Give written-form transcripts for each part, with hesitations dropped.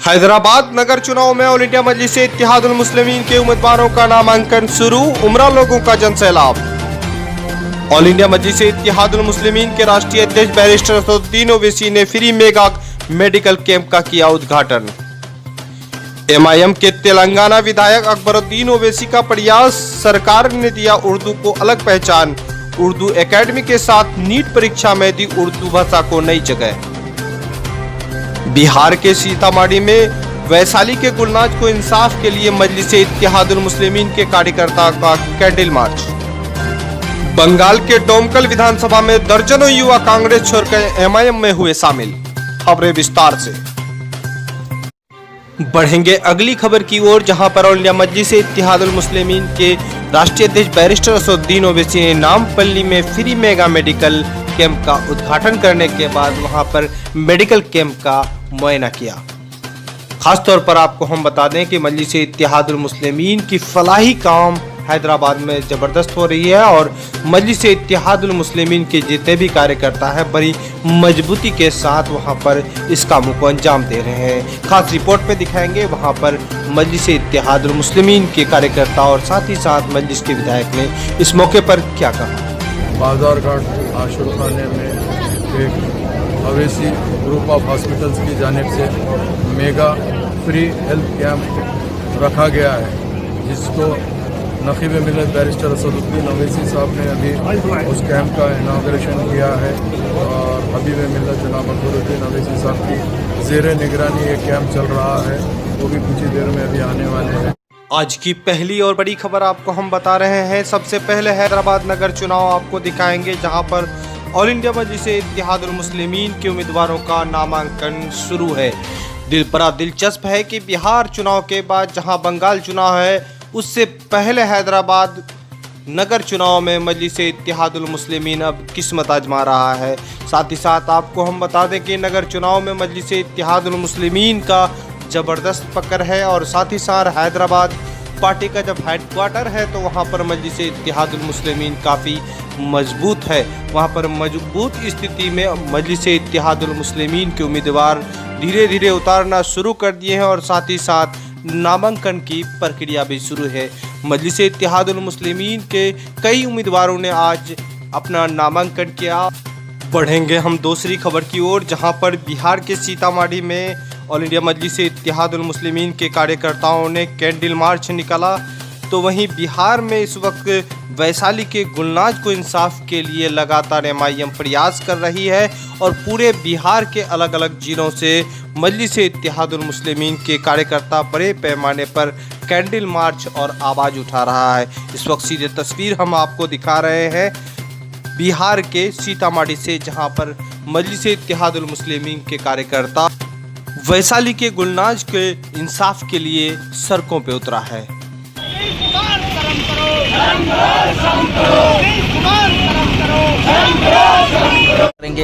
हैदराबाद नगर चुनाव में all India मजलिस इत्तेहादुल मुस्लिमीन के उम्मीदवारों का नामांकन शुरू, उमरा लोगों का जनसैलाब। ऑल इंडिया मजलिस इत्तेहादुल मुस्लिमीन के राष्ट्रीय अध्यक्ष बैरिस्टर असदुद्दीन ओवैसी ने फ्री मेगा मेडिकल कैंप का किया उद्घाटन। एमआईएम के तेलंगाना विधायक अकबरुद्दीन ओवैसी का प्रयास, सरकार ने दिया उर्दू को अलग पहचान, उर्दू एकेडमी के साथ नीट परीक्षा में दी उर्दू भाषा को नई जगह। बिहार के सीतामढ़ी में वैशाली के गुलनाज को इंसाफ के लिए मजलिस इत्तेहादुल मुस्लिमीन के कार्यकर्ता का कैंडल मार्च। बंगाल के डोमकल विधानसभा में दर्जनों युवा कांग्रेस छोड़कर एमआईएम में हुए शामिल। खबरें विस्तार से बढ़ेंगे अगली खबर की ओर, जहां पर ऑल इंडिया मजलिस इत्तेहादुल मुस्लिमीन के राष्ट्रीय अध्यक्ष बैरिस्टर असदुद्दीन ओवैसी ने नामपल्ली में फ्री मेगा मेडिकल कैंप का उद्घाटन करने के बाद वहां पर मेडिकल कैंप का मुआयना किया। खासतौर पर आपको हम बता दें कि मजलिस इत्तेहादुल मुस्लिमीन की फलाही काम हैदराबाद में जबरदस्त हो रही है और मजलिस इत्तेहादुल मुस्लिमीन के जितने भी कार्यकर्ता हैं बड़ी मजबूती के साथ वहां पर इस कामों को अंजाम दे रहे हैं। खास रिपोर्ट में दिखाएंगे वहां पर मजलिस इत्तेहादुल मुस्लिमीन के कार्यकर्ता और साथ ही साथ मजलिस के विधायक ने इस मौके पर क्या कहा। बाजारघाट आशुर खाने में एक अवैसी ग्रुप ऑफ हॉस्पिटल्स की जानिब से मेगा फ्री हेल्थ कैंप रखा गया है, जिसको नकीब मिल्लत बैरिस्टर असदुद्दीन ओवैसी साहब ने अभी उस कैंप का इनाग्रेशन किया है और हबीब मिल्लत जनाब अकबरुद्दीन ओवैसी साहब की ज़ेरे निगरानी ये कैंप चल रहा है, वो भी कुछ ही देर में अभी आने वाले हैं। आज की पहली और बड़ी खबर आपको हम बता रहे हैं। सबसे पहले हैदराबाद नगर चुनाव आपको दिखाएंगे, जहां पर ऑल इंडिया मजलिस इत्तेहादुल मुस्लिमीन के उम्मीदवारों का नामांकन शुरू है। बड़ा दिलचस्प है कि बिहार चुनाव के बाद जहां बंगाल चुनाव है, उससे पहले हैदराबाद नगर चुनाव में मजलिस इत्तेहादुल मुस्लिमीन अब किस्मत आजमा रहा है। साथ ही साथ आपको हम बता दें कि नगर चुनाव में मजलिस इत्तेहादुल मुस्लिमीन का जबरदस्त पकड़ है और साथ ही साथ हैदराबाद पार्टी का जब हेडक्वार्टर है तो वहाँ पर मजलिस इत्तेहादुल मुस्लिमीन काफ़ी मजबूत है। वहाँ पर मजबूत स्थिति में मजलिस इत्तेहादुल मुस्लिमीन के उम्मीदवार धीरे धीरे उतारना शुरू कर दिए हैं और साथ ही साथ नामांकन की प्रक्रिया भी शुरू है। मजलिस इत्तेहादुल मुस्लिमीन के कई उम्मीदवारों ने आज अपना नामांकन किया। बढ़ेंगे हम दूसरी खबर की ओर, जहां पर बिहार के सीतामढ़ी में ऑल इंडिया मजलिस इत्तेहादुल मुस्लिमीन के कार्यकर्ताओं ने कैंडल मार्च निकाला। तो वहीं बिहार में इस वक्त वैशाली के गुलनाज को इंसाफ के लिए लगातार एमआईएम प्रयास कर रही है और पूरे बिहार के अलग अलग जिलों से मजलिस इत्तेहादुल मुस्लिमीन के कार्यकर्ता बड़े पैमाने पर कैंडल मार्च और आवाज़ उठा रहा है। इस वक्त सीधे तस्वीर हम आपको दिखा रहे हैं बिहार के सीतामढ़ी से, जहां पर मजलिस इत्तेहादुल मुस्लिमीन के कार्यकर्ता वैशाली के गुलनाज के इंसाफ के लिए सड़कों पे उतरा है।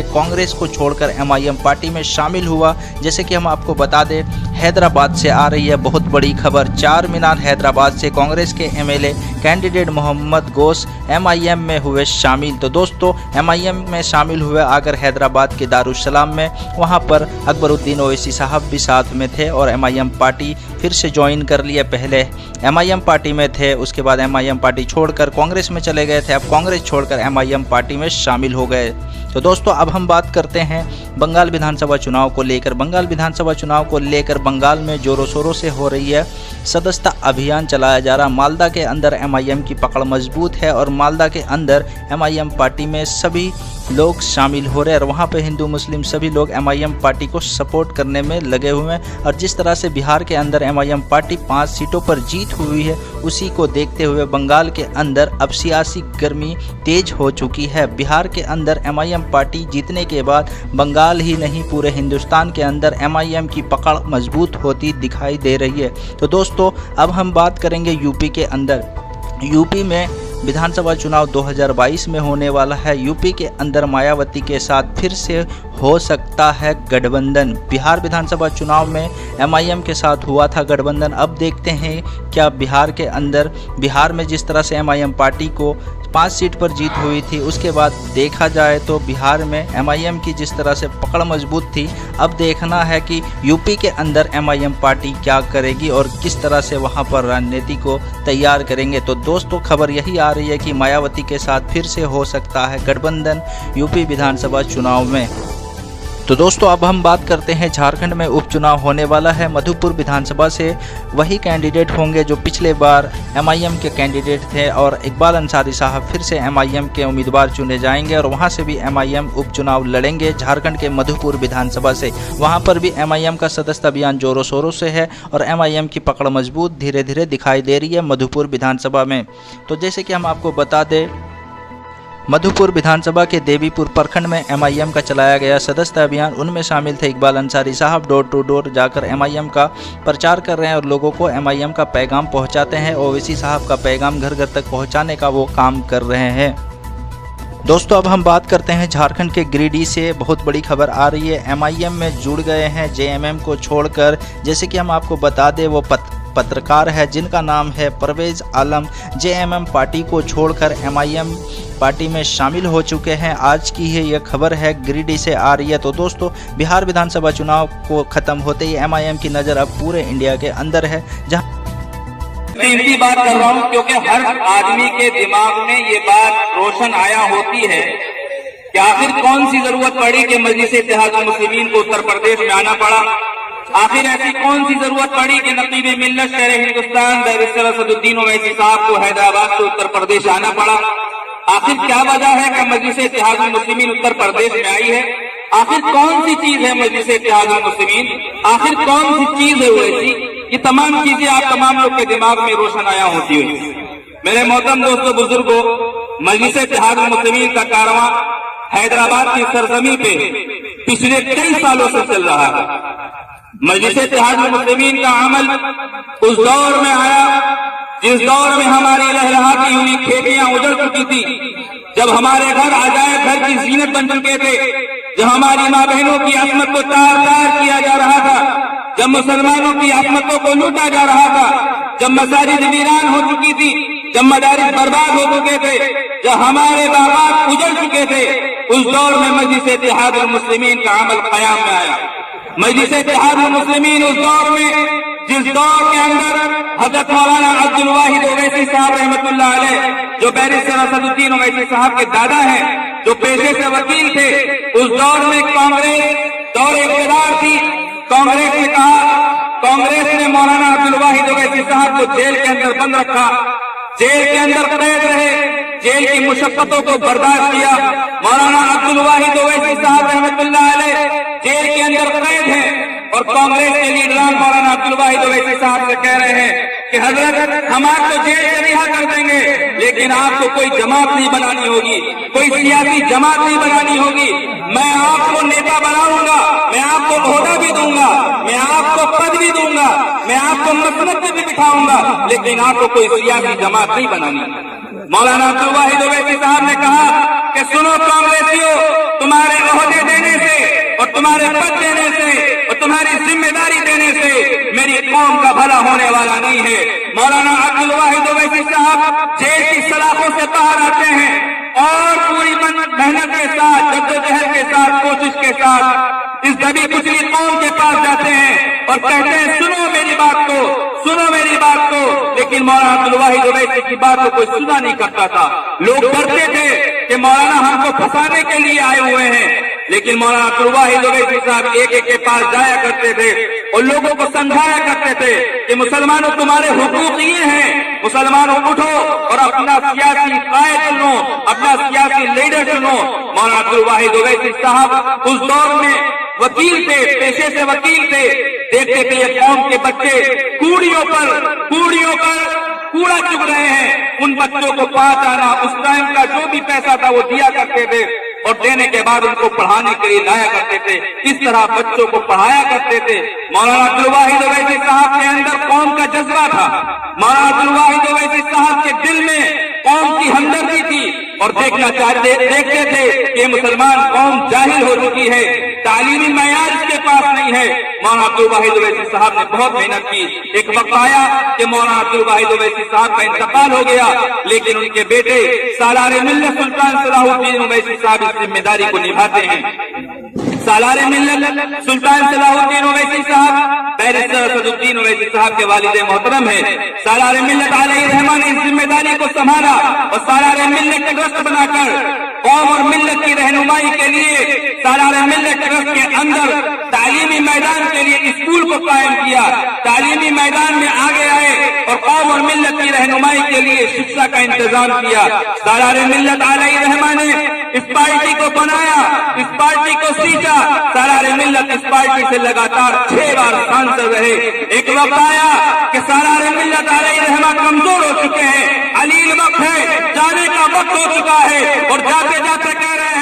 कांग्रेस को छोड़कर एमआईएम पार्टी में शामिल हुआ। जैसे कि हम आपको बता दें, हैदराबाद से आ रही है बहुत बड़ी खबर। चार मीनार हैदराबाद से कांग्रेस के एमएलए कैंडिडेट मोहम्मद गौस एमआईएम में हुए शामिल। तो दोस्तों, एमआईएम में शामिल हुए आकर हैदराबाद के दारुसलाम में, वहां पर अकबरुद्दीन ओवैसी साहब भी साथ में थे और एमआईएम पार्टी फिर से ज्वाइन कर लिया। पहले एमआईएम पार्टी में थे, उसके बाद एमआईएम पार्टी छोड़कर कांग्रेस में चले गए थे, अब कांग्रेस छोड़कर एमआईएम पार्टी में शामिल हो गए। तो दोस्तों, अब हम बात करते हैं बंगाल विधानसभा चुनाव को लेकर। बंगाल विधानसभा चुनाव को लेकर बंगाल में जोरों शोरों से हो रही है सदस्यता अभियान चलाया जा रहा। मालदा के अंदर एमआईएम की पकड़ मजबूत है और मालदा के अंदर एमआईएम पार्टी में सभी लोग शामिल हो रहे हैं और वहाँ पे हिंदू मुस्लिम सभी लोग एमआईएम पार्टी को सपोर्ट करने में लगे हुए हैं। और जिस तरह से बिहार के अंदर एमआईएम पार्टी 5 सीटों पर जीत हुई है, उसी को देखते हुए बंगाल के अंदर अब सियासी गर्मी तेज हो चुकी है। बिहार के अंदर एमआईएम पार्टी जीतने के बाद बंगाल ही नहीं पूरे हिंदुस्तान के अंदर एमआईएम की पकड़ मजबूत होती दिखाई दे रही है। तो दोस्तों, अब हम बात करेंगे यूपी के अंदर। यूपी में विधानसभा चुनाव 2022 में होने वाला है। यूपी के अंदर मायावती के साथ फिर से हो सकता है गठबंधन। बिहार विधानसभा चुनाव में एमआईएम के साथ हुआ था गठबंधन। अब देखते हैं क्या बिहार के अंदर, बिहार में जिस तरह से एमआईएम पार्टी को 5 सीट पर जीत हुई थी। उसके बाद देखा जाए तो बिहार में MIM की जिस तरह से पकड़ मजबूत थी, अब देखना है कि यूपी के अंदर MIM पार्टी क्या करेगी और किस तरह से वहां पर रणनीति को तैयार करेंगे। तो दोस्तों, खबर यही आ रही है कि मायावती के साथ फिर से हो सकता है गठबंधन यूपी विधानसभा चुनाव में। तो दोस्तों, अब हम बात करते हैं झारखंड में उपचुनाव होने वाला है। मधुपुर विधानसभा से वही कैंडिडेट होंगे जो पिछले बार MIM के कैंडिडेट थे और इकबाल अंसारी साहब फिर से MIM के उम्मीदवार चुने जाएंगे और वहां से भी MIM उपचुनाव लड़ेंगे झारखंड के मधुपुर विधानसभा से। वहां पर भी MIM का सदस्य अभियान जोरों शोरों से है और MIM की पकड़ मजबूत धीरे धीरे दिखाई दे रही है मधुपुर विधानसभा में। तो जैसे कि हम आपको बता दें, मधुपुर विधानसभा के देवीपुर प्रखंड में MIM का चलाया गया सदस्यता अभियान, उनमें शामिल थे इकबाल अंसारी साहब। डोर टू डोर जाकर MIM का प्रचार कर रहे हैं और लोगों को MIM का पैगाम पहुंचाते हैं। ओवैसी साहब का पैगाम घर घर तक पहुंचाने का वो काम कर रहे हैं। दोस्तों, अब हम बात करते हैं झारखंड के गिरिडीह से। बहुत बड़ी खबर आ रही है, MIM में जुड़ गए हैं JMM को छोड़कर। जैसे कि हम आपको बता दें, वो पत्रकार है जिनका नाम है परवेज आलम, JMM पार्टी को छोड़कर MIM पार्टी में शामिल हो चुके हैं। आज की है यह खबर है, गिरिडीह से आ रही है। तो दोस्तों, बिहार विधानसभा चुनाव को खत्म होते ही MIM की नज़र अब पूरे इंडिया के अंदर है। जहां इनकी बात कर रहा हूं क्योंकि हर आदमी के दिमाग में ये बात रोशन आया होती है कि आखिर कौन सी जरूरत पड़ी कि मजलिस-ए-इत्तेहादुल मुस्लिमीन को उत्तर प्रदेश में आना पड़ा। आखिर ऐसी कौन सी जरूरत पड़ी कि नकीब मिल्लत शेर हिंदुस्तान बैरिस्टर असदुद्दीन ओवैसी साहब को हैदराबाद से उत्तर प्रदेश आना पड़ा। आखिर क्या वजह है कि मजलिस-ए-इत्तेहादुल मुस्लिमीन उत्तर प्रदेश में आई है? आखिर कौन सी चीज है मजलिस-ए-इत्तेहादुल मुस्लिमीन? आखिर कौन सी चीज है वैसी? ये तमाम चीजें आप तमाम लोग के दिमाग में रोशन आया होती हुई। मेरे मोहतरम दोस्तों, बुजुर्गों, मजलिस-ए-इत्तेहादुल मुस्लिमीन का कारवां हैदराबाद की सरजमी पे पिछले कई सालों से चल रहा है। मजलिस-ए-इत्तेहादुल मुस्लिमीन का अमल उस दौर में आया जिस दौर में हमारी लहलहाती हुई खेतियां उजड़ चुकी थी, जब हमारे घर अजायब घर की जीनत बन चुके थे, जब हमारी माँ बहनों की असमत को तार तार किया जा रहा था, जब मुसलमानों की असमतों को लूटा जा रहा था, जब मसाजिद वीरान हो चुकी थी, जब मदारिस बर्बाद हो चुके थे, जब हमारे बाप उजड़ चुके थे, उस दौर में मजलिस-ए-इत्तेहादुल मुस्लिमीन का अमल कयाम में आया। मजलिस-ए-इत्तेहादुल मुस्लिमीन उस दौर में, जिस दौर के अंदर हजरत मौलाना अब्दुल वाहिद ओवैसी साहब रहमतुल्लाह अलैह, जो बैरिस्टर असदुद्दीन ओवैसी साहब के दादा हैं, जो पेशे से वकील थे, उस दौर में कांग्रेस दौर इक़्तिदार थी। कांग्रेस ने कहा, कांग्रेस ने मौलाना अब्दुल वाहिद ओवैसी साहब को जेल के अंदर बंद रखा, जेल के अंदर कैद रहे, जेल की मुशक्कतों को बर्दाश्त किया। मौलाना अब्दुल वाहिद ओवैसी साहब रहमतुल्लाह अलैह जेल के अंदर कैद हैं और कांग्रेस के लीडरान मौलाना अब्दुल वाहिद ओवैसी साहब से कह रहे हैं कि हजरत, हम आपको जेल से रिहा कर देंगे, लेकिन आपको कोई जमात नहीं बनानी होगी, कोई सियासी जमात नहीं बनानी होगी। मैं आपको नेता बनाऊंगा, मैं आपको ओहदा भी दूंगा, मैं आपको पद भी दूंगा, मैं आपको मसनद पे भी बिठाऊंगा, लेकिन आपको कोई सियासी जमात नहीं बनानी। मौलाना अब्दुल वाहिद ओवैसी साहब ने कहा कि सुनो कांग्रेसियों, तुम्हारे ओहदे देने से और तुम्हारे पद देने से और तुम्हारी जिम्मेदारी देने से मेरी कौम का भला होने वाला नहीं है। मौलाना अब्दुल वाहिद ओवैसी साहब जेल की सलाखों से बाहर आते हैं और पूरी मेहनत के साथ, जद्दोजहद के साथ, कोशिश के साथ इस दबी कुचली कौम के पास जाते हैं और कहते हैं सुनो मेरी बात को, सुनो मेरी बात को। लेकिन मौलाना अब्दुल वाहिद ओवैसी की बात को कोई सुना नहीं करता था। लोग डरते थे कि मौलाना हमको फंसाने के लिए आए हुए हैं, लेकिन मौलाना अब्दुल वाहिद ओवैसी साहब एक एक के पास जाया करते थे और लोगों को समझाया करते थे कि मुसलमानों तुम्हारे हुकूक ये हैं, मुसलमानों उठो और अपना सियासी कायद चुनो, अपना सियासी लीडर चुनो। मौलाना अब्दुल वाहिद ओवैसी साहब उस दौर में वकील थे, पेशे से वकील थे। देखते थे ये कौम के बच्चे कूड़ियों पर कूड़ा चुग रहे हैं, उन बच्चों को पास आना, उस टाइम का जो भी पैसा था वो दिया करते थे और देने के बाद उनको पढ़ाने के लिए लाया करते थे। इस तरह बच्चों को पढ़ाया करते थे। मौलाना अब्दुल वाहिद ओवैसी साहब के अंदर कौम का जज्बा था। मौलाना अब्दुल वाहिद ओवैसी साहब के दिल में कौम की हमदर्दी थी और देखते थे कि मुसलमान कौम जाहिल हो चुकी है, तालीमी मयार इसके पास नहीं है। मौलाना अब्दुल वाहिद ओवैसी साहब ने बहुत मेहनत की। एक वक्त आया कि मौलाना अब्दुल वाहिद ओवैसी साहब का इंतकाल हो गया, लेकिन उनके बेटे सालार मिल्लत सुल्तान सलाहुद्दीन ओवैसी साहब इस जिम्मेदारी को निभाते हैं। सालार मिल्लत सुल्तान सलाहुद्दीन ओवैसी साहब बैरिस्टर असदुद्दीन ओवैसी साहब के वालिद मोहतरम है। सालार मिल्लत अलैहिर्रहमान ने इस जिम्मेदारी को संभाला और सालार मिल्लत का ट्रस्ट बनाकर कौम और मिल्लत की रहनुमाई के लिए सालार मिल्लत ट्रस्ट के अंदर तालीमी मैदान के लिए स्कूल को कायम किया। तालीमी मैदान में आगे आए और कौम और मिल्लत की रहनुमाई के लिए शिक्षा का इंतजाम किया। सालार मिल्लत अलैहिर्रहमान ने इस पार्टी को बनाया, इस पार्टी को सींचा। सालार मिल्लत इस पार्टी से लगातार 6 बार सांसद रहे। एक वक्त आया कि सालार मिल्लत अलैहिर्रहमान कमजोर हो चुके हैं, अलील वक्त है, जाने का वक्त हो चुका है और जाते जाते कह रहे हैं